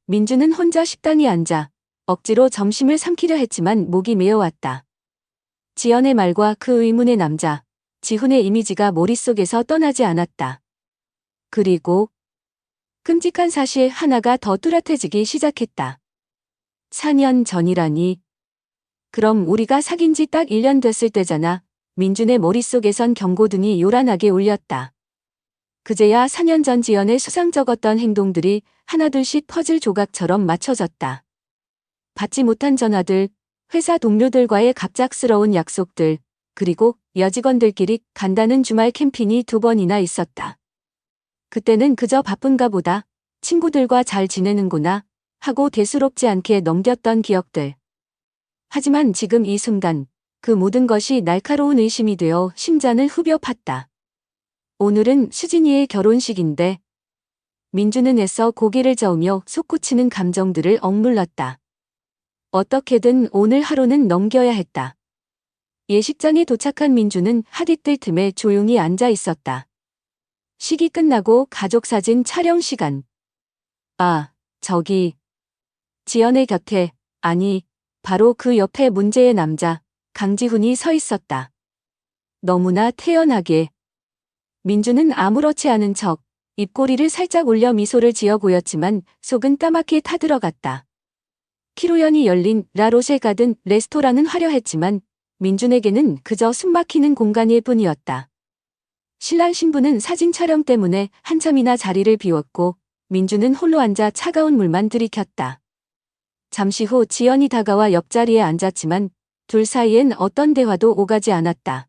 민주는 혼자 식당에 앉아 억지로 점심을 삼키려 했지만 목이 메어왔다. 지연의 말과 그 의문의 남자, 지훈의 이미지가 머릿속에서 떠나지 않았다. 그리고 끔찍한 사실 하나가 더 뚜렷해지기 시작했다. 4년 전이라니. 그럼 우리가 사귄 지 딱 1년 됐을 때잖아. 민준의 머릿속에선 경고등이 요란하게 울렸다. 그제야 4년 전 지연의 수상쩍었던 행동들이 하나둘씩 퍼즐 조각처럼 맞춰졌다. 받지 못한 전화들, 회사 동료들과의 갑작스러운 약속들, 그리고 여직원들끼리 간다는 주말 캠핑이 2번이나 있었다. 그때는 그저 바쁜가 보다, 친구들과 잘 지내는구나 하고 대수롭지 않게 넘겼던 기억들. 하지만 지금 이 순간 그 모든 것이 날카로운 의심이 되어 심장을 후벼 팠다. 오늘은 수진이의 결혼식인데. 민주는 애써 고개를 저으며 솟구치는 감정들을 억눌렀다. 어떻게든 오늘 하루는 넘겨야 했다. 예식장에 도착한 민주는 핫이틀 틈에 조용히 앉아 있었다. 식이 끝나고 가족사진 촬영 시간. 아, 저기. 지연의 곁에, 아니, 바로 그 옆에 문제의 남자, 강지훈이 서 있었다. 너무나 태연하게. 민주는 아무렇지 않은 척, 입꼬리를 살짝 올려 미소를 지어 보였지만 속은 까맣게 타들어갔다. 키로연이 열린 라로쉐 가든 레스토랑은 화려했지만 민준에게는 그저 숨막히는 공간일 뿐이었다. 신랑 신부는 사진 촬영 때문에 한참이나 자리를 비웠고 민주는 홀로 앉아 차가운 물만 들이켰다. 잠시 후 지연이 다가와 옆자리에 앉았지만 둘 사이엔 어떤 대화도 오가지 않았다.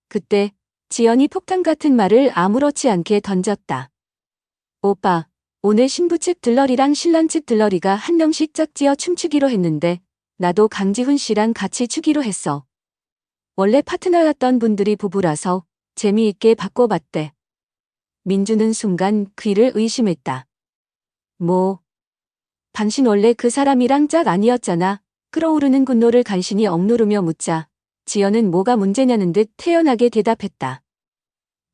그때 지연이 폭탄 같은 말을 아무렇지 않게 던졌다. 오빠, 오늘 신부 측 들러리랑 신랑 측 들러리가 한 명씩 짝지어 춤추기로 했는데 나도 강지훈 씨랑 같이 추기로 했어. 원래 파트너였던 분들이 부부라서 재미있게 바꿔봤대. 민주는 순간 귀를 의심했다. 뭐? 당신 원래 그 사람이랑 짝 아니었잖아. 끓어오르는 분노를 간신히 억누르며 묻자 지연은 뭐가 문제냐는 듯 태연하게 대답했다.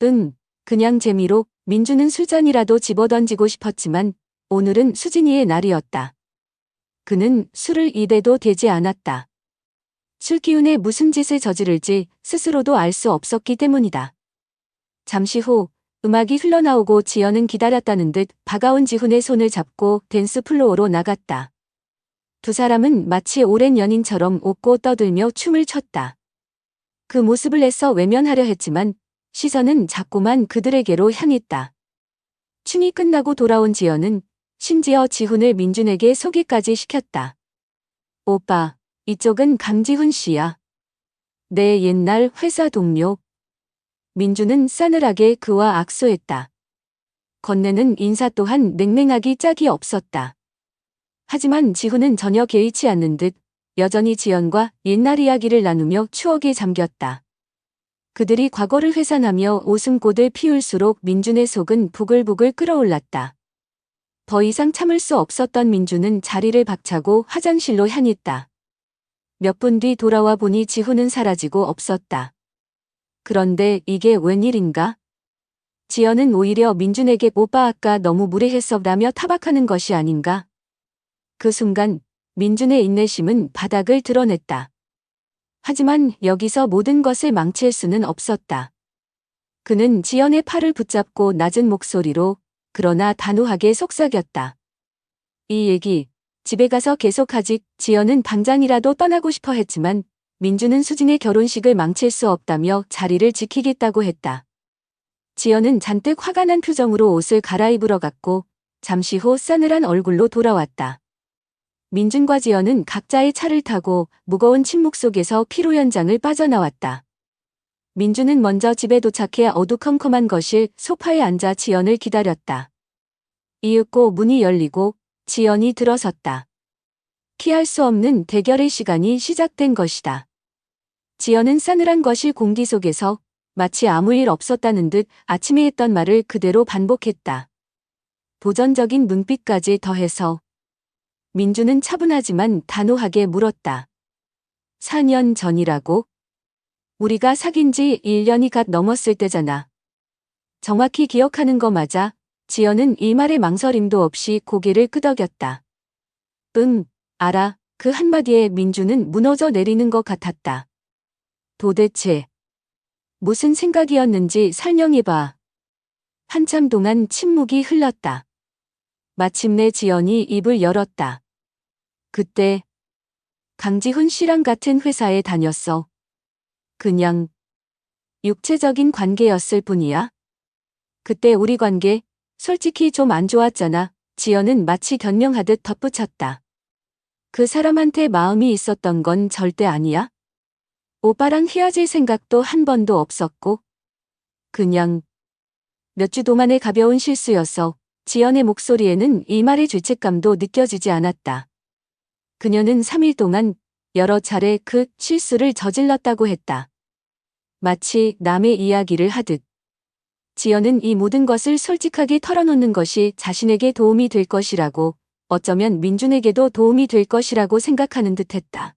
응, 그냥 재미로. 민주는 술잔이라도 집어던지고 싶었지만 오늘은 수진이의 날이었다. 그는 술을 입에도 대지 않았다. 술 기운에 무슨 짓을 저지를지 스스로도 알 수 없었기 때문이다. 잠시 후 음악이 흘러나오고 지연은 기다렸다는 듯 다가온 지훈의 손을 잡고 댄스 플로어로 나갔다. 두 사람은 마치 오랜 연인처럼 웃고 떠들며 춤을 췄다. 그 모습을 애써 외면하려 했지만 시선은 자꾸만 그들에게로 향했다. 춤이 끝나고 돌아온 지연은 심지어 지훈을 민준에게 소개까지 시켰다. 오빠, 이쪽은 강지훈 씨야. 내 옛날 회사 동료. 민준은 싸늘하게 그와 악수했다. 건네는 인사 또한 냉랭하기 짝이 없었다. 하지만 지훈은 전혀 개의치 않는 듯 여전히 지연과 옛날 이야기를 나누며 추억에 잠겼다. 그들이 과거를 회상하며 웃음꽃을 피울수록 민준의 속은 부글부글 끓어올랐다. 더 이상 참을 수 없었던 민준은 자리를 박차고 화장실로 향했다. 몇 분 뒤 돌아와 보니 지훈은 사라지고 없었다. 그런데 이게 웬일인가? 지연은 오히려 민준에게 오빠 아까 너무 무례했어라며 타박하는 것이 아닌가? 그 순간 민준의 인내심은 바닥을 드러냈다. 하지만 여기서 모든 것을 망칠 수는 없었다. 그는 지연의 팔을 붙잡고 낮은 목소리로 그러나 단호하게 속삭였다. 이 얘기 집에 가서 계속하지. 지연은 당장이라도 떠나고 싶어 했지만 민준은 수진의 결혼식을 망칠 수 없다며 자리를 지키겠다고 했다. 지연은 잔뜩 화가 난 표정으로 옷을 갈아입으러 갔고 잠시 후 싸늘한 얼굴로 돌아왔다. 민준과 지연은 각자의 차를 타고 무거운 침묵 속에서 피로 연장을 빠져나왔다. 민준은 먼저 집에 도착해 어두컴컴한 거실 소파에 앉아 지연을 기다렸다. 이윽고 문이 열리고 지연이 들어섰다. 피할 수 없는 대결의 시간이 시작된 것이다. 지연은 싸늘한 거실 공기 속에서 마치 아무 일 없었다는 듯 아침에 했던 말을 그대로 반복했다. 도전적인 눈빛까지 더해서 민주는 차분하지만 단호하게 물었다. 4년 전이라고? 우리가 사귄 지 1년이 갓 넘었을 때잖아. 정확히 기억하는 거 맞아? 지연은 이 말에 망설임도 없이 고개를 끄덕였다. 응, 알아. 그 한마디에 민주는 무너져 내리는 것 같았다. 도대체 무슨 생각이었는지 설명해봐. 한참 동안 침묵이 흘렀다. 마침내 지연이 입을 열었다. 그때 강지훈 씨랑 같은 회사에 다녔어. 그냥 육체적인 관계였을 뿐이야. 그때 우리 관계 솔직히 좀 안 좋았잖아. 지연은 마치 변명하듯 덧붙였다. 그 사람한테 마음이 있었던 건 절대 아니야. 오빠랑 헤어질 생각도 한 번도 없었고. 그냥 몇 주 동안의 가벼운 실수였어. 지연의 목소리에는 이 말의 죄책감도 느껴지지 않았다. 그녀는 3일 동안 여러 차례 그 실수를 저질렀다고 했다. 마치 남의 이야기를 하듯. 지연은 이 모든 것을 솔직하게 털어놓는 것이 자신에게 도움이 될 것이라고, 어쩌면 민준에게도 도움이 될 것이라고 생각하는 듯했다.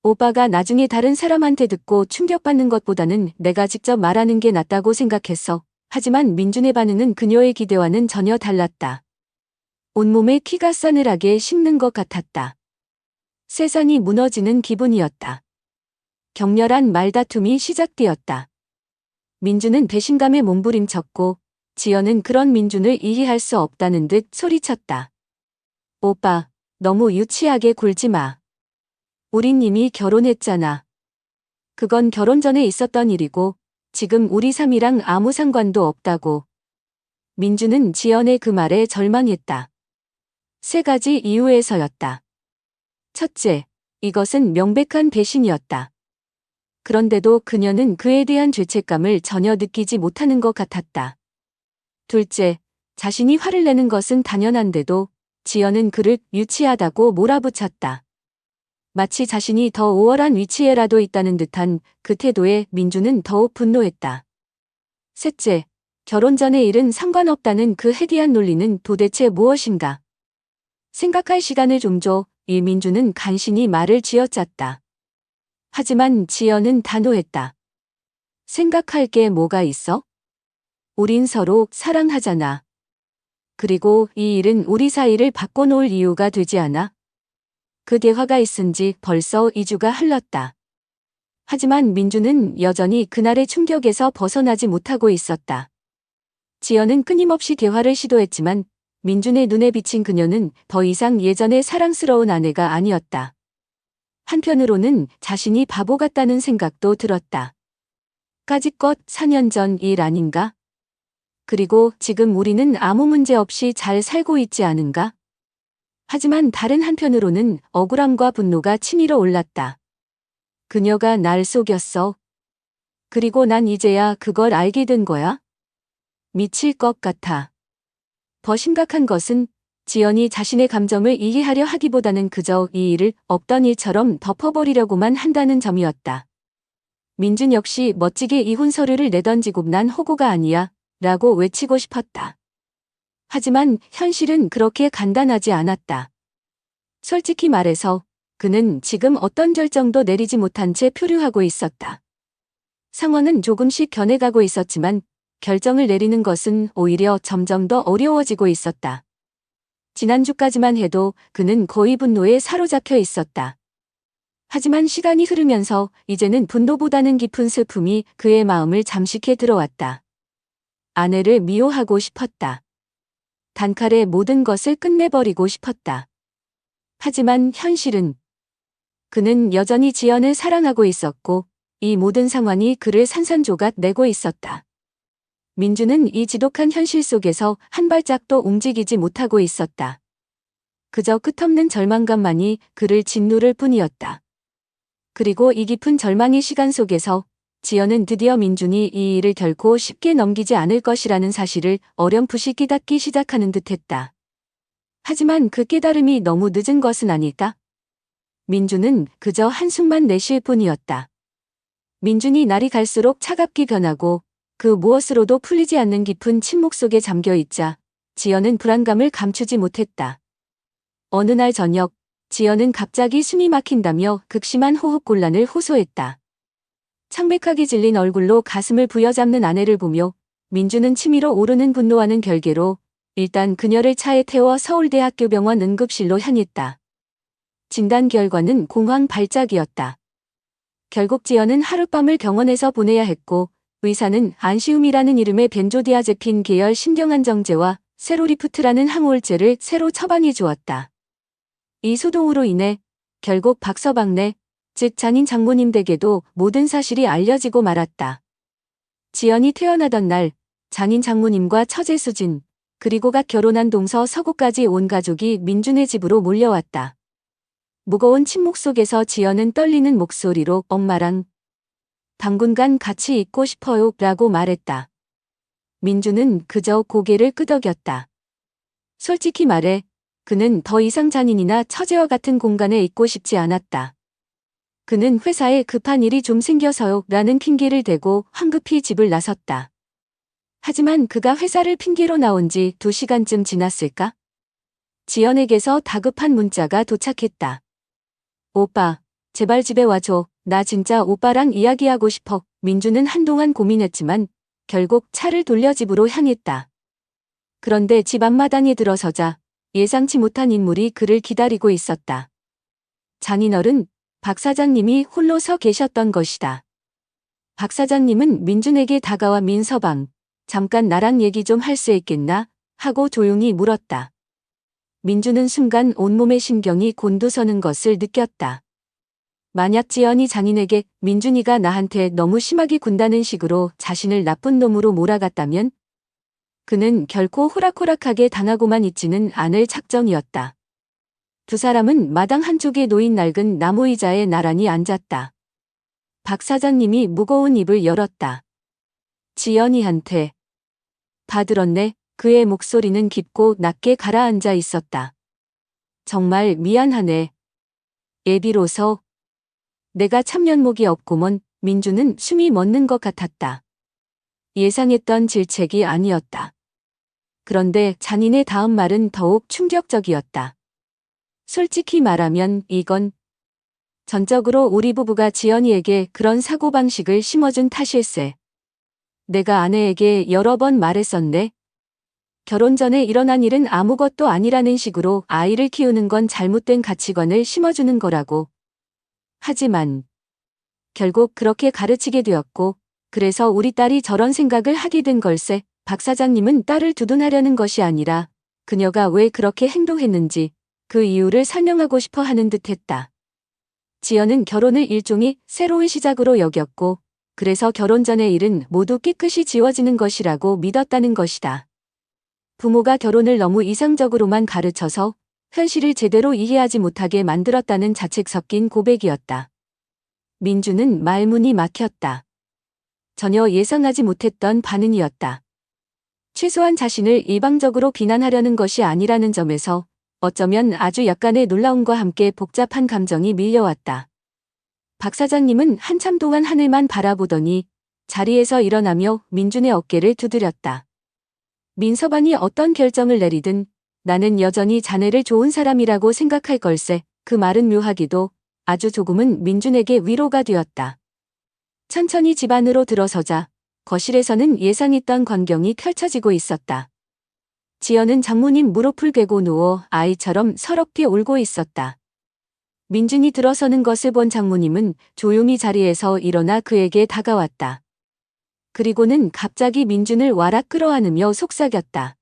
오빠가 나중에 다른 사람한테 듣고 충격받는 것보다는 내가 직접 말하는 게 낫다고 생각했어. 하지만 민준의 반응은 그녀의 기대와는 전혀 달랐다. 온몸에 피가 싸늘하게 식는 것 같았다. 세상이 무너지는 기분이었다. 격렬한 말다툼이 시작되었다. 민준은 배신감에 몸부림쳤고 지연은 그런 민준을 이해할 수 없다는 듯 소리쳤다. 오빠, 너무 유치하게 굴지 마. 우린 이미 결혼했잖아. 그건 결혼 전에 있었던 일이고 지금 우리 삶이랑 아무 상관도 없다고. 민준은 지연의 그 말에 절망했다. 3가지 이유에서였다. 첫째, 이것은 명백한 배신이었다. 그런데도 그녀는 그에 대한 죄책감을 전혀 느끼지 못하는 것 같았다. 둘째, 자신이 화를 내는 것은 당연한데도 지연은 그를 유치하다고 몰아붙였다. 마치 자신이 더 우월한 위치에라도 있다는 듯한 그 태도에 민주는 더욱 분노했다. 셋째, 결혼 전의 일은 상관없다는 그 해괴한 논리는 도대체 무엇인가? 생각할 시간을 좀 줘. 이 민주는 간신히 말을 쥐어짰다. 하지만 지연은 단호했다. 생각할 게 뭐가 있어? 우린 서로 사랑하잖아. 그리고 이 일은 우리 사이를 바꿔놓을 이유가 되지 않아? 그 대화가 있은 지 벌써 2주가 흘렀다. 하지만 민주는 여전히 그날의 충격에서 벗어나지 못하고 있었다. 지연은 끊임없이 대화를 시도했지만 민준의 눈에 비친 그녀는 더 이상 예전의 사랑스러운 아내가 아니었다. 한편으로는 자신이 바보 같다는 생각도 들었다. 까짓것 4년 전 일 아닌가? 그리고 지금 우리는 아무 문제 없이 잘 살고 있지 않은가? 하지만 다른 한편으로는 억울함과 분노가 치밀어 올랐다. 그녀가 날 속였어. 그리고 난 이제야 그걸 알게 된 거야? 미칠 것 같아. 더 심각한 것은 지연이 자신의 감정을 이해하려 하기보다는 그저 이 일을 없던 일처럼 덮어버리려고만 한다는 점이었다. 민준 역시 멋지게 이혼 서류를 내던지고 난 호구가 아니야 라고 외치고 싶었다. 하지만 현실은 그렇게 간단하지 않았다. 솔직히 말해서 그는 지금 어떤 결정도 내리지 못한 채 표류하고 있었다. 상황은 조금씩 변해가고 있었지만 결정을 내리는 것은 오히려 점점 더 어려워지고 있었다. 지난주까지만 해도 그는 거의 분노에 사로잡혀 있었다. 하지만 시간이 흐르면서 이제는 분노보다는 깊은 슬픔이 그의 마음을 잠식해 들어왔다. 아내를 미워하고 싶었다. 단칼에 모든 것을 끝내버리고 싶었다. 하지만 현실은 그는 여전히 지연을 사랑하고 있었고 이 모든 상황이 그를 산산조각 내고 있었다. 민주는 이 지독한 현실 속에서 한 발짝도 움직이지 못하고 있었다. 그저 끝없는 절망감만이 그를 짓누를 뿐이었다. 그리고 이 깊은 절망의 시간 속에서 지연은 드디어 민준이 이 일을 결코 쉽게 넘기지 않을 것이라는 사실을 어렴풋이 깨닫기 시작하는 듯했다. 하지만 그 깨달음이 너무 늦은 것은 아닐까? 민준은 그저 한숨만 내쉴 뿐이었다. 민준이 날이 갈수록 차갑게 변하고 그 무엇으로도 풀리지 않는 깊은 침묵 속에 잠겨 있자 지연은 불안감을 감추지 못했다. 어느 날 저녁, 지연은 갑자기 숨이 막힌다며 극심한 호흡곤란을 호소했다. 창백하게 질린 얼굴로 가슴을 부여잡는 아내를 보며 민주는 치밀어 오르는 분노와는 별개로 일단 그녀를 차에 태워 서울대학교병원 응급실로 향했다. 진단 결과는 공황 발작이었다. 결국 지연은 하룻밤을 병원에서 보내야 했고 의사는 안시움이라는 이름의 벤조디아제핀 계열 신경안정제와 세로리프트라는 항우울제를 새로 처방해 주었다. 이 소동으로 인해 결국 박서방네, 즉 장인 장모님 댁에도 모든 사실이 알려지고 말았다. 지연이 태어나던 날 장인 장모님과 처제 수진, 그리고 갓 결혼한 동서 서구까지 온 가족이 민준의 집으로 몰려왔다. 무거운 침묵 속에서 지연은 떨리는 목소리로 엄마랑 당분간 같이 있고 싶어요 라고 말했다. 민준은 그저 고개를 끄덕였다. 솔직히 말해 그는 더 이상 장인이나 처제와 같은 공간에 있고 싶지 않았다. 그는 회사에 급한 일이 좀 생겨서요 라는 핑계를 대고 황급히 집을 나섰다. 하지만 그가 회사를 핑계로 나온 지 2시간쯤 지났을까? 지연에게서 다급한 문자가 도착했다. 오빠, 제발 집에 와줘. 나 진짜 오빠랑 이야기하고 싶어. 민주는 한동안 고민했지만 결국 차를 돌려 집으로 향했다. 그런데 집 앞마당에 들어서자 예상치 못한 인물이 그를 기다리고 있었다. 장인어른, 박 사장님이 홀로 서 계셨던 것이다. 박 사장님은 민준에게 다가와 민서방, 잠깐 나랑 얘기 좀 할 수 있겠나? 하고 조용히 물었다. 민준은 순간 온몸의 신경이 곤두서는 것을 느꼈다. 만약 지연이 장인에게 민준이가 나한테 너무 심하게 군다는 식으로 자신을 나쁜 놈으로 몰아갔다면 그는 결코 호락호락하게 당하고만 있지는 않을 작정이었다. 두 사람은 마당 한쪽에 놓인 낡은 나무 의자에 나란히 앉았다. 박 사장님이 무거운 입을 열었다. 지연이한테. 다 들었네. 그의 목소리는 깊고 낮게 가라앉아 있었다. 정말 미안하네. 애비로서. 내가 참 면목이 없구먼. 민주는 숨이 멎는 것 같았다. 예상했던 질책이 아니었다. 그런데 장인의 다음 말은 더욱 충격적이었다. 솔직히 말하면 이건 전적으로 우리 부부가 지연이에게 그런 사고방식을 심어준 탓일세. 내가 아내에게 여러 번 말했었네. 결혼 전에 일어난 일은 아무것도 아니라는 식으로 아이를 키우는 건 잘못된 가치관을 심어주는 거라고. 하지만 결국 그렇게 가르치게 되었고 그래서 우리 딸이 저런 생각을 하게 된 걸세. 박 사장님은 딸을 두둔하려는 것이 아니라 그녀가 왜 그렇게 행동했는지 그 이유를 설명하고 싶어 하는 듯했다. 지연은 결혼을 일종의 새로운 시작으로 여겼고 그래서 결혼 전의 일은 모두 깨끗이 지워지는 것이라고 믿었다는 것이다. 부모가 결혼을 너무 이상적으로만 가르쳐서 현실을 제대로 이해하지 못하게 만들었다는 자책 섞인 고백이었다. 민주는 말문이 막혔다. 전혀 예상하지 못했던 반응이었다. 최소한 자신을 일방적으로 비난하려는 것이 아니라는 점에서 어쩌면 아주 약간의 놀라움과 함께 복잡한 감정이 밀려왔다. 박 사장님은 한참 동안 하늘만 바라보더니 자리에서 일어나며 민준의 어깨를 두드렸다. 민서방이 어떤 결정을 내리든 나는 여전히 자네를 좋은 사람이라고 생각할 걸세. 그 말은 묘하기도 아주 조금은 민준에게 위로가 되었다. 천천히 집 안으로 들어서자 거실에서는 예상했던 광경이 펼쳐지고 있었다. 지연은 장모님 무릎을 베고 누워 아이처럼 서럽게 울고 있었다. 민준이 들어서는 것을 본 장모님은 조용히 자리에서 일어나 그에게 다가왔다. 그리고는 갑자기 민준을 와락 끌어안으며 속삭였다.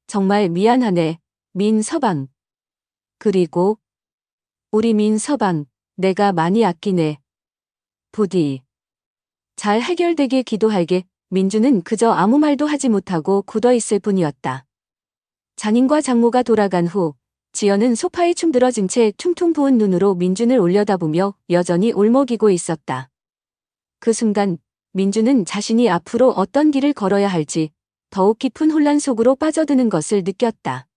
정말 미안하네, 민서방. 그리고 우리 민서방, 내가 많이 아끼네. 부디 잘 해결되길 기도할게. 민준은 그저 아무 말도 하지 못하고 굳어있을 뿐이었다. 장인과 장모가 돌아간 후 지연은 소파에 충들어진 채 퉁퉁 부은 눈으로 민준을 올려다보며 여전히 울먹이고 있었다. 그 순간 민준은 자신이 앞으로 어떤 길을 걸어야 할지 더욱 깊은 혼란 속으로 빠져드는 것을 느꼈다.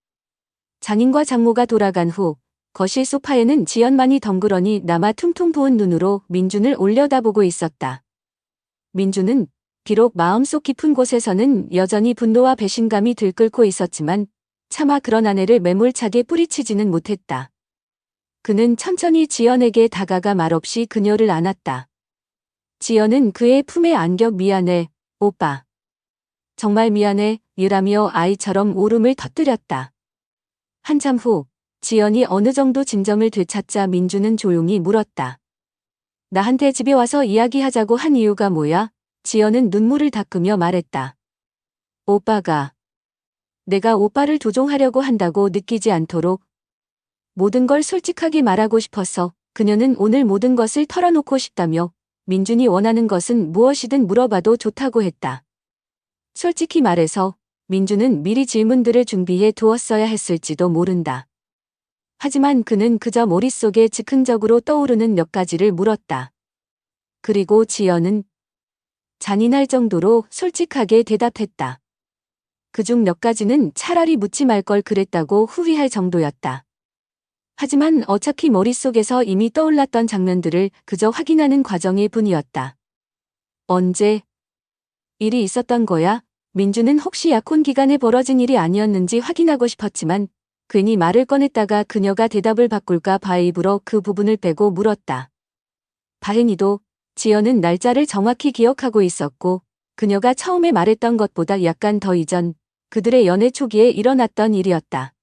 장인과 장모가 돌아간 후 거실 소파에는 지연만이 덩그러니 남아 퉁퉁 부은 눈으로 민준을 올려다보고 있었다. 민준은 비록 마음속 깊은 곳에서는 여전히 분노와 배신감이 들끓고 있었지만 차마 그런 아내를 매몰차게 뿌리치지는 못했다. 그는 천천히 지연에게 다가가 말없이 그녀를 안았다. 지연은 그의 품에 안겨 미안해, 오빠. 정말 미안해, 유라며 아이처럼 울음을 터뜨렸다. 한참 후 지연이 어느 정도 진정을 되찾자 민주는 조용히 물었다. 나한테 집에 와서 이야기하자고 한 이유가 뭐야? 지연은 눈물을 닦으며 말했다. 오빠가. 내가 오빠를 조종하려고 한다고 느끼지 않도록 모든 걸 솔직하게 말하고 싶어서. 그녀는 오늘 모든 것을 털어놓고 싶다며 민준이 원하는 것은 무엇이든 물어봐도 좋다고 했다. 솔직히 말해서 민준은 미리 질문들을 준비해 두었어야 했을지도 모른다. 하지만 그는 그저 머릿속에 즉흥적으로 떠오르는 몇 가지를 물었다. 그리고 지연은 잔인할 정도로 솔직하게 대답했다. 그중 몇 가지는 차라리 묻지 말 걸 그랬다고 후회할 정도였다. 하지만 어차피 머릿속에서 이미 떠올랐던 장면들을 그저 확인하는 과정일 뿐이었다. 언제 일이 있었던 거야? 민주는 혹시 약혼 기간에 벌어진 일이 아니었는지 확인하고 싶었지만 괜히 말을 꺼냈다가 그녀가 대답을 바꿀까 봐 일부러 그 부분을 빼고 물었다. 다행히도 지연은 날짜를 정확히 기억하고 있었고 그녀가 처음에 말했던 것보다 약간 더 이전 그들의 연애 초기에 일어났던 일이었다.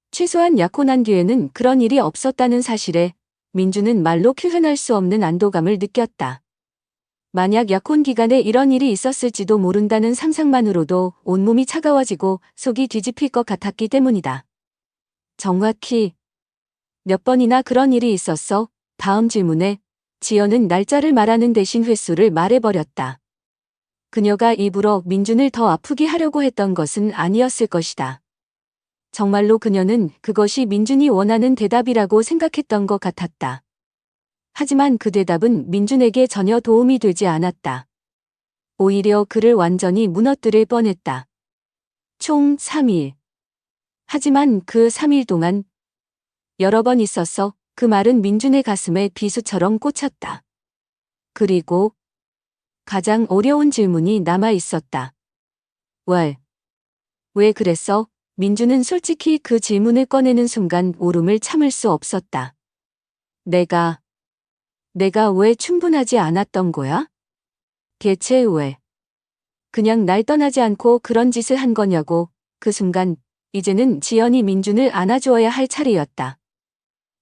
최소한 약혼한 뒤에는 그런 일이 없었다는 사실에 민주는 말로 표현할 수 없는 안도감을 느꼈다. 만약 약혼 기간에 이런 일이 있었을지도 모른다는 상상만으로도 온몸이 차가워지고 속이 뒤집힐 것 같았기 때문이다. 정확히 몇 번이나 그런 일이 있었어? 다음 질문에 지연은 날짜를 말하는 대신 횟수를 말해버렸다. 그녀가 일부러 민준을 더 아프게 하려고 했던 것은 아니었을 것이다. 정말로 그녀는 그것이 민준이 원하는 대답이라고 생각했던 것 같았다. 하지만 그 대답은 민준에게 전혀 도움이 되지 않았다. 오히려 그를 완전히 무너뜨릴 뻔했다. 총 3일. 하지만 그 3일 동안 여러 번 있었어. 그 말은 민준의 가슴에 비수처럼 꽂혔다. 그리고 가장 어려운 질문이 남아 있었다. 왜 그랬어? 민주는 솔직히 그 질문을 꺼내는 순간 울음을 참을 수 없었다. 내가 왜 충분하지 않았던 거야? 대체 왜? 그냥 날 떠나지 않고 그런 짓을 한 거냐고. 그 순간 이제는 지연이 민준을 안아주어야 할 차례였다.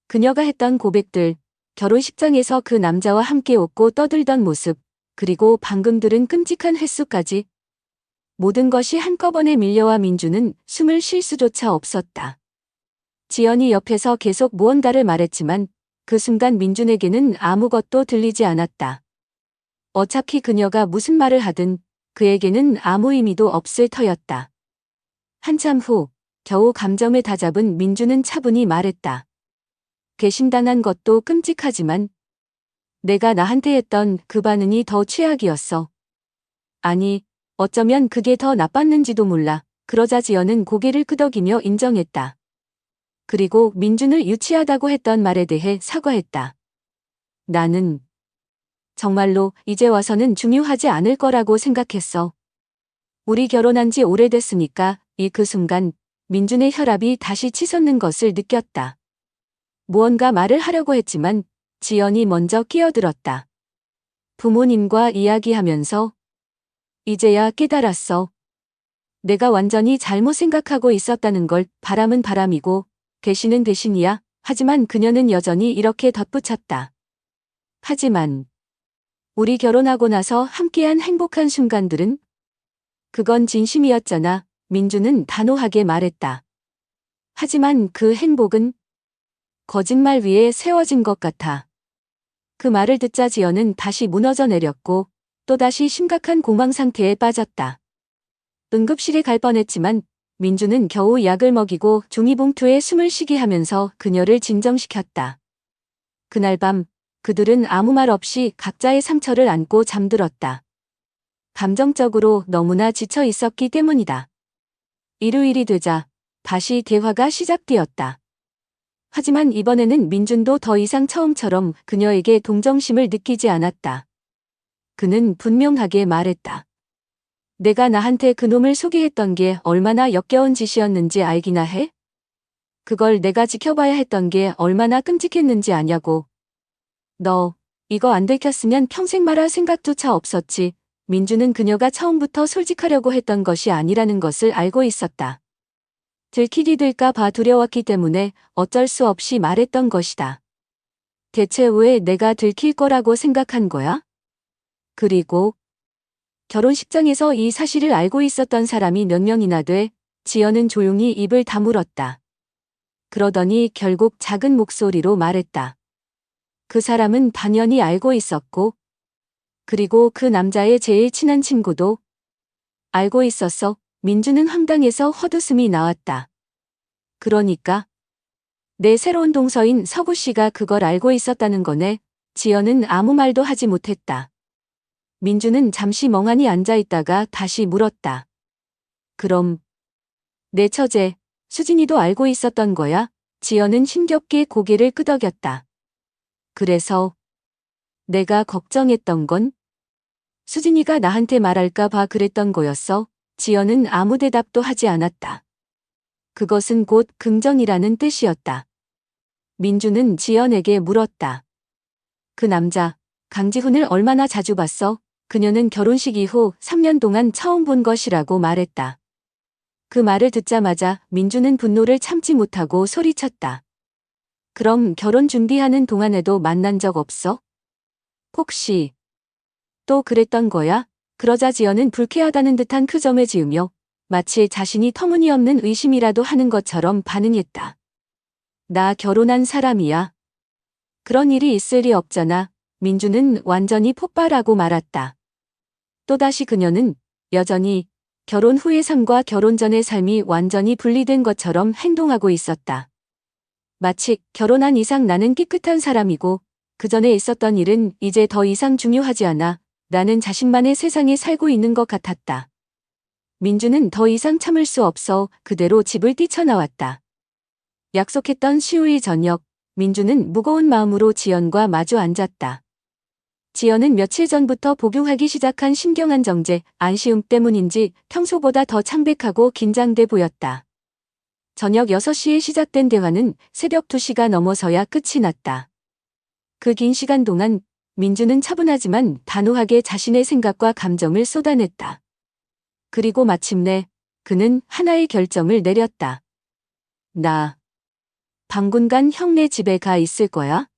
그녀가 했던 고백들, 결혼식장에서 그 남자와 함께 웃고 떠들던 모습, 그리고 방금 들은 끔찍한 횟수까지 모든 것이 한꺼번에 밀려와 민주는 숨을 쉴 수조차 없었다. 지연이 옆에서 계속 무언가를 말했지만 그 순간 민준에게는 아무것도 들리지 않았다. 어차피 그녀가 무슨 말을 하든 그에게는 아무 의미도 없을 터였다. 한참 후 겨우 감정을 다잡은 민준은 차분히 말했다. 배신당한 것도 끔찍하지만 내가 나한테 했던 그 반응이 더 최악이었어. 아니, 어쩌면 그게 더 나빴는지도 몰라. 그러자 지연은 고개를 끄덕이며 인정했다. 그리고 민준을 유치하다고 했던 말에 대해 사과했다. 나는 정말로 이제 와서는 중요하지 않을 거라고 생각했어. 우리 결혼한 지 오래됐으니까. 그 순간 민준의 혈압이 다시 치솟는 것을 느꼈다. 무언가 말을 하려고 했지만 지연이 먼저 끼어들었다. 부모님과 이야기하면서 이제야 깨달았어. 내가 완전히 잘못 생각하고 있었다는 걸. 바람은 바람이고 대신은 대신이야. 하지만 그녀는 여전히 이렇게 덧붙였다. 하지만 우리 결혼하고 나서 함께한 행복한 순간들은? 그건 진심이었잖아. 민주는 단호하게 말했다. 하지만 그 행복은 거짓말 위에 세워진 것 같아. 그 말을 듣자 지연은 다시 무너져 내렸고 또다시 심각한 공황 상태에 빠졌다. 응급실에 갈 뻔했지만 민주는 겨우 약을 먹이고 종이봉투에 숨을 쉬게 하면서 그녀를 진정시켰다. 그날 밤 그들은 아무 말 없이 각자의 상처를 안고 잠들었다. 감정적으로 너무나 지쳐 있었기 때문이다. 일요일이 되자 다시 대화가 시작되었다. 하지만 이번에는 민준도 더 이상 처음처럼 그녀에게 동정심을 느끼지 않았다. 그는 분명하게 말했다. 내가 나한테 그놈을 소개했던 게 얼마나 역겨운 짓이었는지 알기나 해? 그걸 내가 지켜봐야 했던 게 얼마나 끔찍했는지 아냐고. 너 이거 안 들켰으면 평생 말할 생각조차 없었지. 민주는 그녀가 처음부터 솔직하려고 했던 것이 아니라는 것을 알고 있었다. 들키게 될까 봐 두려웠기 때문에 어쩔 수 없이 말했던 것이다. 대체 왜 내가 들킬 거라고 생각한 거야? 그리고 결혼식장에서 이 사실을 알고 있었던 사람이 몇 명이나 돼? 지연은 조용히 입을 다물었다. 그러더니 결국 작은 목소리로 말했다. 그 사람은 당연히 알고 있었고, 그리고 그 남자의 제일 친한 친구도 알고 있었어. 민주는 황당해서 헛웃음이 나왔다. 그러니까 내 새로운 동서인 서구 씨가 그걸 알고 있었다는 거네. 지연은 아무 말도 하지 못했다. 민주는 잠시 멍하니 앉아 있다가 다시 물었다. 그럼 내 처제 수진이도 알고 있었던 거야? 지연은 힘겹게 고개를 끄덕였다. 그래서 내가 걱정했던 건 수진이가 나한테 말할까 봐 그랬던 거였어. 지연은 아무 대답도 하지 않았다. 그것은 곧 긍정이라는 뜻이었다. 민주는 지연에게 물었다. 그 남자, 강지훈을 얼마나 자주 봤어? 그녀는 결혼식 이후 3년 동안 처음 본 것이라고 말했다. 그 말을 듣자마자 민주는 분노를 참지 못하고 소리쳤다. 그럼 결혼 준비하는 동안에도 만난 적 없어? 혹시 또 그랬던 거야? 그러자 지연은 불쾌하다는 듯한 표정을 지으며 마치 자신이 터무니없는 의심이라도 하는 것처럼 반응했다. 나 결혼한 사람이야. 그런 일이 있을 리 없잖아. 민주는 완전히 폭발하고 말았다. 또다시 그녀는 여전히 결혼 후의 삶과 결혼 전의 삶이 완전히 분리된 것처럼 행동하고 있었다. 마치 결혼한 이상 나는 깨끗한 사람이고 그 전에 있었던 일은 이제 더 이상 중요하지 않아. 나는 자신만의 세상에 살고 있는 것 같았다. 민주는 더 이상 참을 수 없어 그대로 집을 뛰쳐나왔다. 약속했던 시우이 저녁, 민주는 무거운 마음으로 지연과 마주 앉았다. 지연은 며칠 전부터 복용하기 시작한 신경안정제, 안시움 때문인지 평소보다 더 창백하고 긴장돼 보였다. 저녁 6시에 시작된 대화는 새벽 2시가 넘어서야 끝이 났다. 그 긴 시간 동안 민주는 차분하지만 단호하게 자신의 생각과 감정을 쏟아냈다. 그리고 마침내 그는 하나의 결정을 내렸다. 나 당분간 형네 집에 가 있을 거야.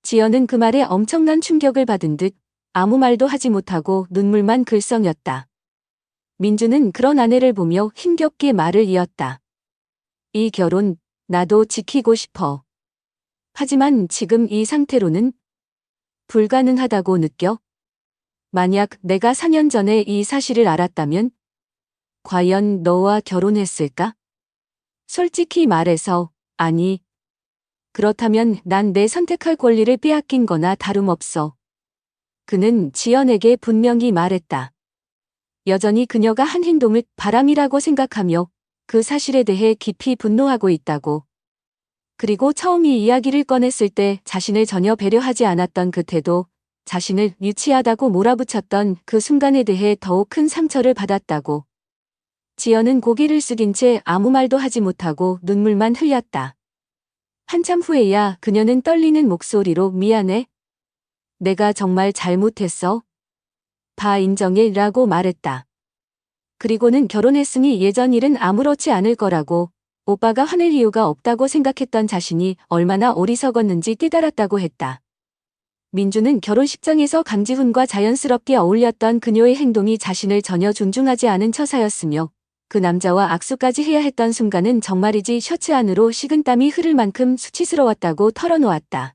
지연은 그 말에 엄청난 충격을 받은 듯 아무 말도 하지 못하고 눈물만 글썽였다. 민주는 그런 아내를 보며 힘겹게 말을 이었다. 이 결혼 나도 지키고 싶어. 하지만 지금 이 상태로는 불가능하다고 느껴. 만약 내가 4년 전에 이 사실을 알았다면 과연 너와 결혼했을까? 솔직히 말해서 아니. 그렇다면 난 내 선택할 권리를 빼앗긴 거나 다름없어. 그는 지연에게 분명히 말했다. 여전히 그녀가 한 행동을 바람이라고 생각하며 그 사실에 대해 깊이 분노하고 있다고. 그리고 처음 이 이야기를 꺼냈을 때 자신을 전혀 배려하지 않았던 그 태도, 자신을 유치하다고 몰아붙였던 그 순간에 대해 더욱 큰 상처를 받았다고. 지연은 고개를 숙인 채 아무 말도 하지 못하고 눈물만 흘렸다. 한참 후에야 그녀는 떨리는 목소리로 미안해. 내가 정말 잘못했어. 다 인정해 라고 말했다. 그리고는 결혼했으니 예전 일은 아무렇지 않을 거라고, 오빠가 화낼 이유가 없다고 생각했던 자신이 얼마나 어리석었는지 깨달았다고 했다. 민주는 결혼식장에서 강지훈과 자연스럽게 어울렸던 그녀의 행동이 자신을 전혀 존중하지 않은 처사였으며 그 남자와 악수까지 해야 했던 순간은 정말이지 셔츠 안으로 식은땀이 흐를 만큼 수치스러웠다고 털어놓았다.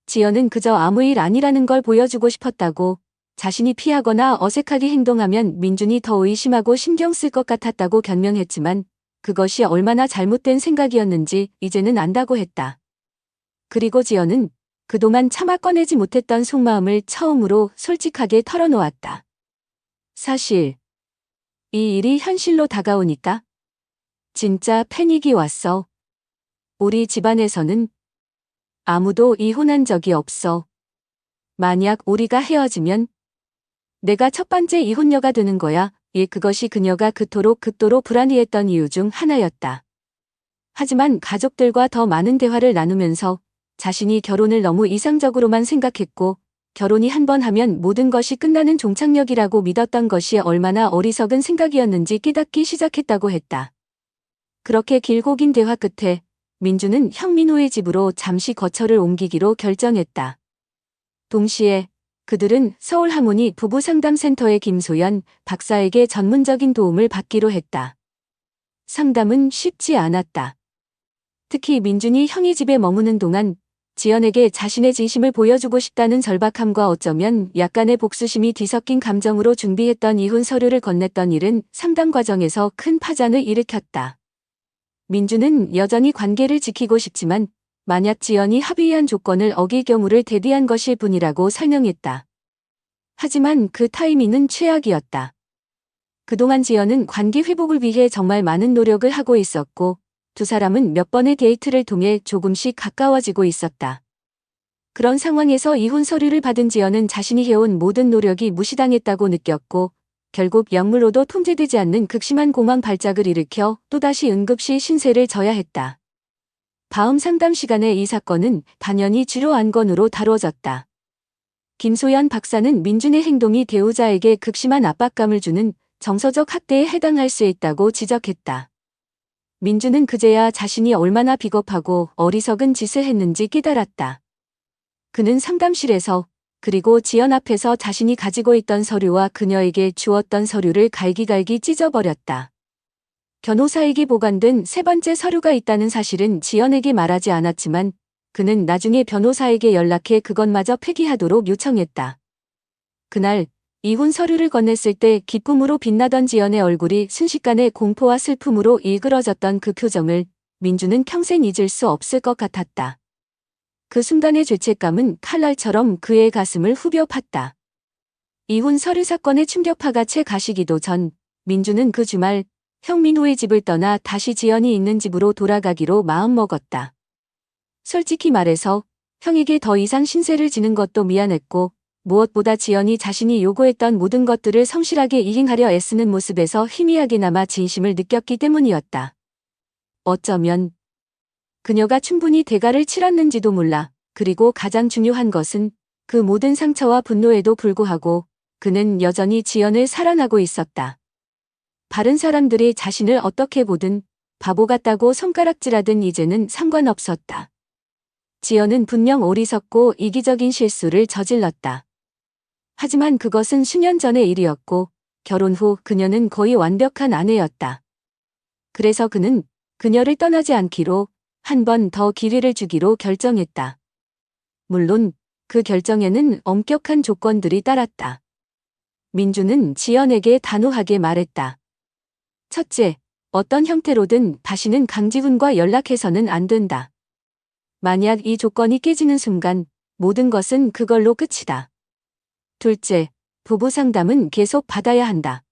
지연은 그저 아무 일 아니라는 걸 보여주고 싶었다고, 자신이 피하거나 어색하게 행동하면 민준이 더 의심하고 신경 쓸 것 같았다고 변명했지만 그것이 얼마나 잘못된 생각이었는지 이제는 안다고 했다. 그리고 지연은 그동안 차마 꺼내지 못했던 속마음을 처음으로 솔직하게 털어놓았다. 사실 이 일이 현실로 다가오니까 진짜 패닉이 왔어. 우리 집안에서는 아무도 이혼한 적이 없어. 만약 우리가 헤어지면 내가 첫 번째 이혼녀가 되는 거야. 그것이 그녀가 그토록 불안해했던 이유 중 하나였다. 하지만 가족들과 더 많은 대화를 나누면서 자신이 결혼을 너무 이상적으로만 생각했고 결혼이 한 번 하면 모든 것이 끝나는 종착역이라고 믿었던 것이 얼마나 어리석은 생각이었는지 깨닫기 시작했다고 했다. 그렇게 길고 긴 대화 끝에 민주는 형민호의 집으로 잠시 거처를 옮기기로 결정했다. 동시에 그들은 서울하모니 부부상담센터의 김소연 박사에게 전문적인 도움을 받기로 했다. 상담은 쉽지 않았다. 특히 민준이 형의 집에 머무는 동안 지연에게 자신의 진심을 보여주고 싶다는 절박함과 어쩌면 약간의 복수심이 뒤섞인 감정으로 준비했던 이혼 서류를 건넸던 일은 상담 과정에서 큰 파장을 일으켰다. 민준은 여전히 관계를 지키고 싶지만 만약 지연이 합의한 조건을 어길 경우를 대비한 것일 뿐이라고 설명했다. 하지만 그 타이밍은 최악이었다. 그동안 지연은 관계 회복을 위해 정말 많은 노력을 하고 있었고 두 사람은 몇 번의 데이트를 통해 조금씩 가까워지고 있었다. 그런 상황에서 이혼 서류를 받은 지연은 자신이 해온 모든 노력이 무시당했다고 느꼈고 결국 약물로도 통제되지 않는 극심한 공황 발작을 일으켜 또다시 응급실 신세를 져야 했다. 다음 상담 시간에 이 사건은 당연히 주요 안건으로 다뤄졌다. 김소연 박사는 민준의 행동이 배우자에게 극심한 압박감을 주는 정서적 학대에 해당할 수 있다고 지적했다. 민준은 그제야 자신이 얼마나 비겁하고 어리석은 짓을 했는지 깨달았다. 그는 상담실에서 그리고 지연 앞에서 자신이 가지고 있던 서류와 그녀에게 주었던 서류를 갈기갈기 찢어버렸다. 변호사에게 보관된 세 번째 서류가 있다는 사실은 지연에게 말하지 않았지만 그는 나중에 변호사에게 연락해 그것마저 폐기하도록 요청했다. 그날 이혼 서류를 건넸을 때 기쁨으로 빛나던 지연의 얼굴이 순식간에 공포와 슬픔으로 일그러졌던 그 표정을 민주는 평생 잊을 수 없을 것 같았다. 그 순간의 죄책감은 칼날처럼 그의 가슴을 후벼 팠다. 이혼 서류 사건의 충격파가 채 가시기도 전 민주는 그 주말 형민호의 집을 떠나 다시 지연이 있는 집으로 돌아가기로 마음먹었다. 솔직히 말해서 형에게 더 이상 신세를 지는 것도 미안했고 무엇보다 지연이 자신이 요구했던 모든 것들을 성실하게 이행하려 애쓰는 모습에서 희미하게나마 진심을 느꼈기 때문이었다. 어쩌면 그녀가 충분히 대가를 치렀는지도 몰라. 그리고 가장 중요한 것은 그 모든 상처와 분노에도 불구하고 그는 여전히 지연을 사랑하고 있었다. 다른 사람들이 자신을 어떻게 보든 바보 같다고 손가락질하든 이제는 상관없었다. 지연은 분명 어리석고 이기적인 실수를 저질렀다. 하지만 그것은 수년 전의 일이었고 결혼 후 그녀는 거의 완벽한 아내였다. 그래서 그는 그녀를 떠나지 않기로 한 번 더 기회를 주기로 결정했다. 물론 그 결정에는 엄격한 조건들이 따랐다. 민주는 지연에게 단호하게 말했다. 첫째, 어떤 형태로든 다시는 강지훈과 연락해서는 안 된다. 만약 이 조건이 깨지는 순간 모든 것은 그걸로 끝이다. 둘째, 부부 상담은 계속 받아야 한다.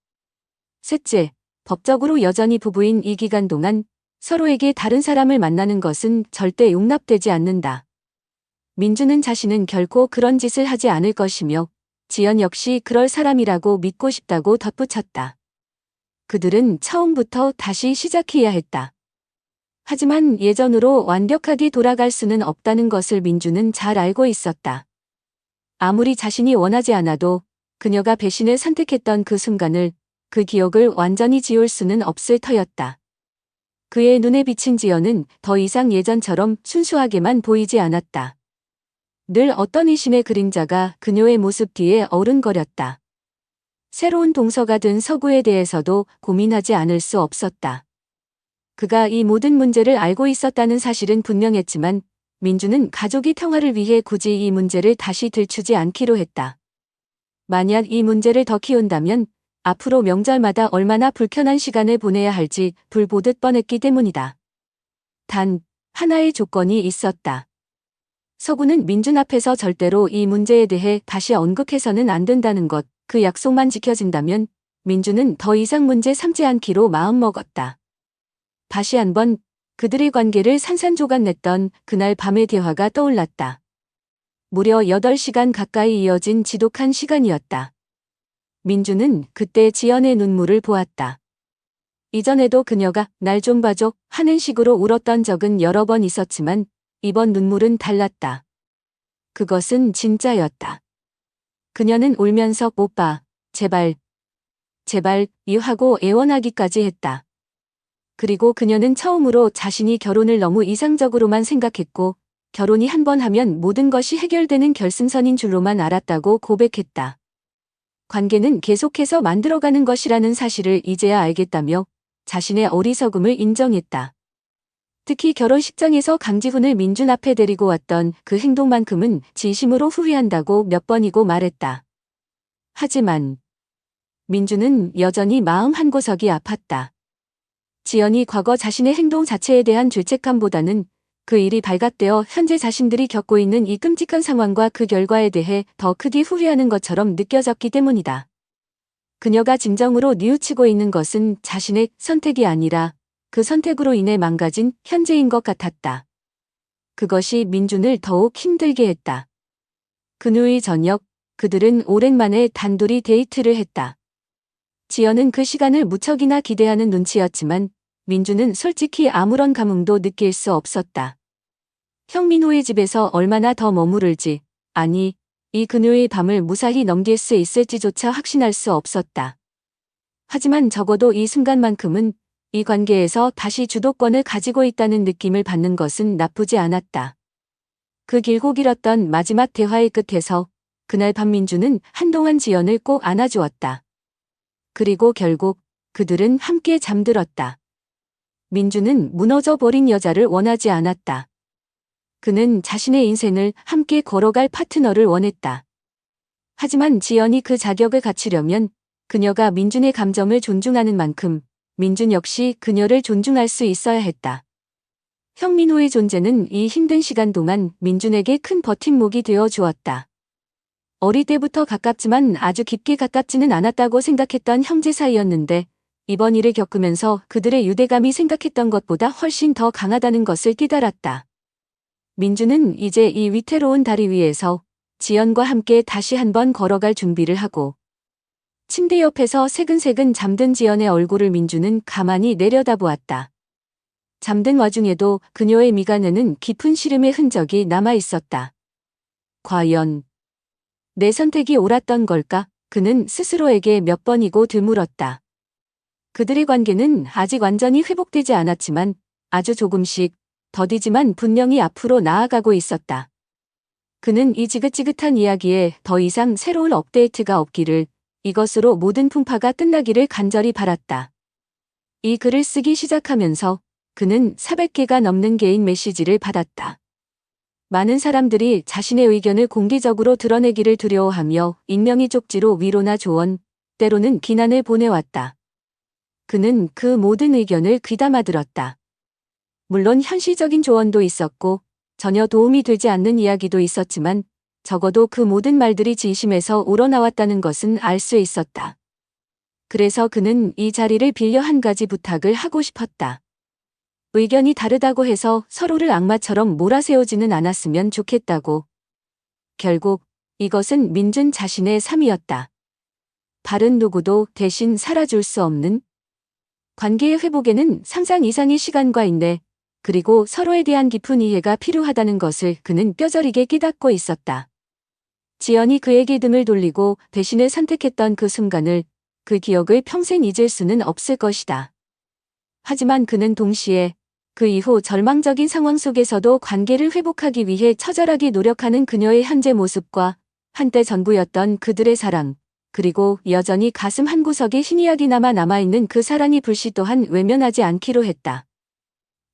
셋째, 법적으로 여전히 부부인 이 기간 동안 서로에게 다른 사람을 만나는 것은 절대 용납되지 않는다. 민주는 자신은 결코 그런 짓을 하지 않을 것이며 지연 역시 그럴 사람이라고 믿고 싶다고 덧붙였다. 그들은 처음부터 다시 시작해야 했다. 하지만 예전으로 완벽하게 돌아갈 수는 없다는 것을 민주는 잘 알고 있었다. 아무리 자신이 원하지 않아도 그녀가 배신을 선택했던 그 순간을, 그 기억을 완전히 지울 수는 없을 터였다. 그의 눈에 비친 지연은 더 이상 예전처럼 순수하게만 보이지 않았다. 늘 어떤 의심의 그림자가 그녀의 모습 뒤에 어른거렸다. 새로운 동서가 든 서구에 대해서도 고민하지 않을 수 없었다. 그가 이 모든 문제를 알고 있었다는 사실은 분명했지만 민주는 가족의 평화를 위해 굳이 이 문제를 다시 들추지 않기로 했다. 만약 이 문제를 더 키운다면 앞으로 명절마다 얼마나 불편한 시간을 보내야 할지 불보듯 뻔했기 때문이다. 단 하나의 조건이 있었다. 서구는 민준 앞에서 절대로 이 문제에 대해 다시 언급해서는 안 된다는 것, 그 약속만 지켜진다면 민주는 더 이상 문제 삼지 않기로 마음먹었다. 다시 한번 그들의 관계를 산산조각냈던 그날 밤의 대화가 떠올랐다. 무려 8시간 가까이 이어진 지독한 시간이었다. 민주는 그때 지연의 눈물을 보았다. 이전에도 그녀가 날 좀 봐줘 하는 식으로 울었던 적은 여러 번 있었지만 이번 눈물은 달랐다. 그것은 진짜였다. 그녀는 울면서 오빠, 제발, 제발, 하고 애원하기까지 했다. 그리고 그녀는 처음으로 자신이 결혼을 너무 이상적으로만 생각했고 결혼이 한 번 하면 모든 것이 해결되는 결승선인 줄로만 알았다고 고백했다. 관계는 계속해서 만들어가는 것이라는 사실을 이제야 알겠다며 자신의 어리석음을 인정했다. 특히 결혼식장에서 강지훈을 민준 앞에 데리고 왔던 그 행동만큼은 진심으로 후회한다고 몇 번이고 말했다. 하지만 민준은 여전히 마음 한구석이 아팠다. 지연이 과거 자신의 행동 자체에 대한 죄책감보다는 그 일이 발각되어 현재 자신들이 겪고 있는 이 끔찍한 상황과 그 결과에 대해 더 크게 후회하는 것처럼 느껴졌기 때문이다. 그녀가 진정으로 뉘우치고 있는 것은 자신의 선택이 아니라 그 선택으로 인해 망가진 현재인 것 같았다. 그것이 민준을 더욱 힘들게 했다. 그누의 저녁, 그들은 오랜만에 단둘이 데이트를 했다. 지연은 그 시간을 무척이나 기대하는 눈치였지만 민준은 솔직히 아무런 감흥도 느낄 수 없었다. 형민호의 집에서 얼마나 더 머무를지, 아니, 이 그녀의 밤을 무사히 넘길 수 있을지조차 확신할 수 없었다. 하지만 적어도 이 순간만큼은 이 관계에서 다시 주도권을 가지고 있다는 느낌을 받는 것은 나쁘지 않았다. 그 길고 길었던 마지막 대화의 끝에서 그날 밤 민준은 한동안 지연을 꼭 안아주었다. 그리고 결국 그들은 함께 잠들었다. 민준은 무너져 버린 여자를 원하지 않았다. 그는 자신의 인생을 함께 걸어갈 파트너를 원했다. 하지만 지연이 그 자격을 갖추려면 그녀가 민준의 감정을 존중하는 만큼 민준 역시 그녀를 존중할 수 있어야 했다. 형민호의 존재는 이 힘든 시간 동안 민준에게 큰 버팀목이 되어 주었다. 어릴 때부터 가깝지만 아주 깊게 가깝지는 않았다고 생각했던 형제 사이였는데 이번 일을 겪으면서 그들의 유대감이 생각했던 것보다 훨씬 더 강하다는 것을 깨달았다. 민준은 이제 이 위태로운 다리 위에서 지연과 함께 다시 한번 걸어갈 준비를 하고 침대 옆에서 새근새근 잠든 지연의 얼굴을 민준은 가만히 내려다보았다. 잠든 와중에도 그녀의 미간에는 깊은 시름의 흔적이 남아 있었다. 과연 내 선택이 옳았던 걸까? 그는 스스로에게 몇 번이고 되물었다. 그들의 관계는 아직 완전히 회복되지 않았지만 아주 조금씩 더디지만 분명히 앞으로 나아가고 있었다. 그는 이 지긋지긋한 이야기에 더 이상 새로운 업데이트가 없기를, 이것으로 모든 풍파가 끝나기를 간절히 바랐다. 이 글을 쓰기 시작하면서 그는 400개가 넘는 개인 메시지를 받았다. 많은 사람들이 자신의 의견을 공개적으로 드러내기를 두려워하며 익명의 쪽지로 위로나 조언, 때로는 비난을 보내왔다. 그는 그 모든 의견을 귀담아 들었다. 물론 현실적인 조언도 있었고 전혀 도움이 되지 않는 이야기도 있었지만 적어도 그 모든 말들이 진심에서 우러나왔다는 것은 알 수 있었다. 그래서 그는 이 자리를 빌려 한 가지 부탁을 하고 싶었다. 의견이 다르다고 해서 서로를 악마처럼 몰아세우지는 않았으면 좋겠다고. 결국 이것은 민준 자신의 삶이었다. 다른 누구도 대신 살아줄 수 없는 관계의 회복에는 상상 이상의 시간과 인내, 그리고 서로에 대한 깊은 이해가 필요하다는 것을 그는 뼈저리게 깨닫고 있었다. 지연이 그에게 등을 돌리고 대신을 선택했던 그 순간을, 그 기억을 평생 잊을 수는 없을 것이다. 하지만 그는 동시에 그 이후 절망적인 상황 속에서도 관계를 회복하기 위해 처절하게 노력하는 그녀의 현재 모습과 한때 전부였던 그들의 사랑, 그리고 여전히 가슴 한구석에 희미하게나마 남아있는 그 사랑의 불씨 또한 외면하지 않기로 했다.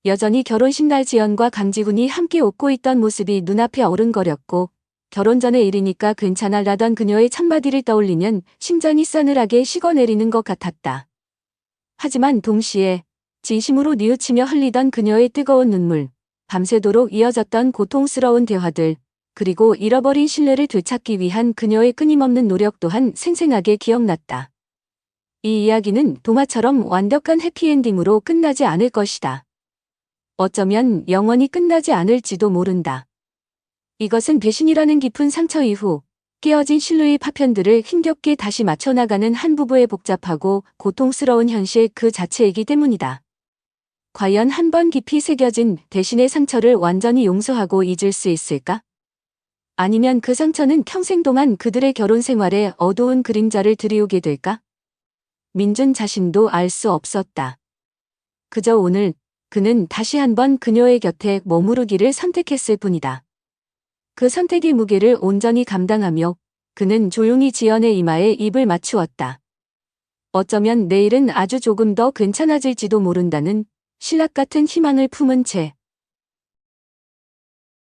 여전히 결혼식 날 지연과 강지훈이 함께 웃고 있던 모습이 눈앞에 어른거렸고 결혼 전의 일이니까 괜찮아라던 그녀의 첫마디를 떠올리면 심장이 싸늘하게 식어내리는 것 같았다. 하지만 동시에 진심으로 뉘우치며 흘리던 그녀의 뜨거운 눈물, 밤새도록 이어졌던 고통스러운 대화들, 그리고 잃어버린 신뢰를 되찾기 위한 그녀의 끊임없는 노력 또한 생생하게 기억났다. 이 이야기는 동화처럼 완벽한 해피엔딩으로 끝나지 않을 것이다. 어쩌면 영원히 끝나지 않을지도 모른다. 이것은 배신이라는 깊은 상처 이후 깨어진 신뢰의 파편들을 힘겹게 다시 맞춰나가는 한 부부의 복잡하고 고통스러운 현실 그 자체이기 때문이다. 과연 한 번 깊이 새겨진 대신의 상처를 완전히 용서하고 잊을 수 있을까? 아니면 그 상처는 평생 동안 그들의 결혼 생활에 어두운 그림자를 들이우게 될까? 민준 자신도 알 수 없었다. 그저 오늘 그는 다시 한번 그녀의 곁에 머무르기를 선택했을 뿐이다. 그 선택의 무게를 온전히 감당하며 그는 조용히 지연의 이마에 입을 맞추었다. 어쩌면 내일은 아주 조금 더 괜찮아질지도 모른다는 신락 같은 희망을 품은 채